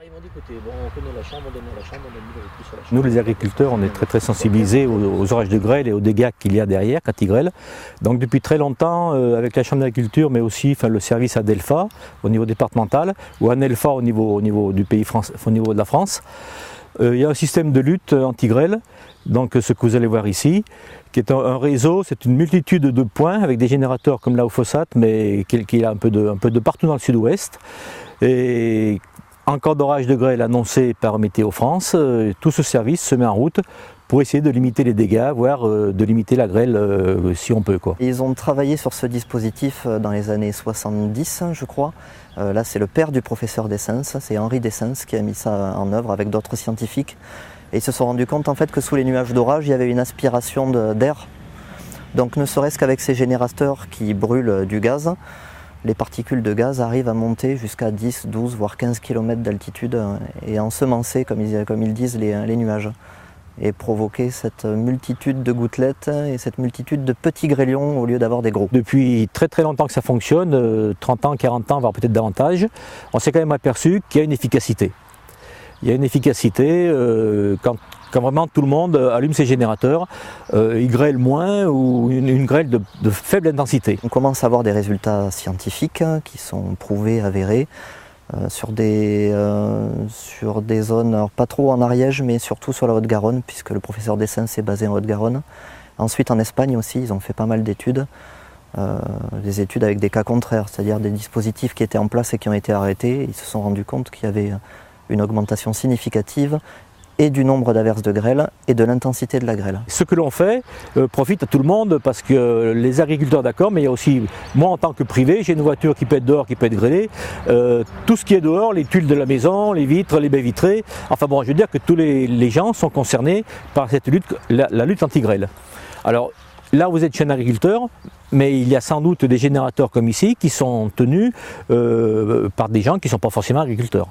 Ils m'ont dit, écoutez, bon, on connaît la chambre, on donne la chambre, on donne plus sur la chambre. Nous les agriculteurs, on est très sensibilisés aux orages de grêle et aux dégâts qu'il y a derrière quand il grêle. Donc depuis très longtemps, avec la chambre d'agriculture, mais aussi le service ADELPHA au niveau départemental, ou ANELPHA au niveau du pays au niveau de la France, il y a un système de lutte anti-grêle, donc ce que vous allez voir ici, qui est un réseau, c'est une multitude de points avec des générateurs comme là au Fossat, mais qui est un peu de partout dans le sud-ouest. Et en cas d'orage de grêle annoncé par Météo France, tout ce service se met en route pour essayer de limiter les dégâts, voire de limiter la grêle si on peut, quoi. Ils ont travaillé sur ce dispositif dans les années 70, je crois. Là, c'est le père du professeur Dessens, c'est Henri Dessens qui a mis ça en œuvre avec d'autres scientifiques. Et ils se sont rendus compte en fait que sous les nuages d'orage, il y avait une aspiration d'air. Donc ne serait-ce qu'avec ces générateurs qui brûlent du gaz, les particules de gaz arrivent à monter jusqu'à 10, 12, voire 15 km d'altitude et ensemencer, comme ils disent, les nuages. Et provoquer cette multitude de gouttelettes et cette multitude de petits grêlons au lieu d'avoir des gros. Depuis très longtemps que ça fonctionne, 30 ans, 40 ans, voire peut-être davantage, on s'est quand même aperçu qu'il y a une efficacité. Il y a une efficacité quand vraiment tout le monde allume ses générateurs, il grêle moins ou une grêle de faible intensité. On commence à avoir des résultats scientifiques qui sont prouvés, avérés, sur des zones, alors pas trop en Ariège, mais surtout sur la Haute-Garonne, puisque le professeur Dessens est basé en Haute-Garonne. Ensuite en Espagne aussi, ils ont fait pas mal d'études, des études avec des cas contraires, c'est-à-dire des dispositifs qui étaient en place et qui ont été arrêtés. Ils se sont rendus compte qu'il y avait une augmentation significative et du nombre d'averses de grêle et de l'intensité de la grêle. Ce que l'on fait profite à tout le monde parce que les agriculteurs d'accord, mais il y a aussi, moi en tant que privé, j'ai une voiture qui peut être dehors, qui peut être grêlée, tout ce qui est dehors, les tuiles de la maison, les vitres, les baies vitrées, enfin bon, je veux dire que tous les gens sont concernés par cette lutte, la lutte anti-grêle. Alors là vous êtes chez un agriculteur, mais il y a sans doute des générateurs comme ici qui sont tenus par des gens qui ne sont pas forcément agriculteurs.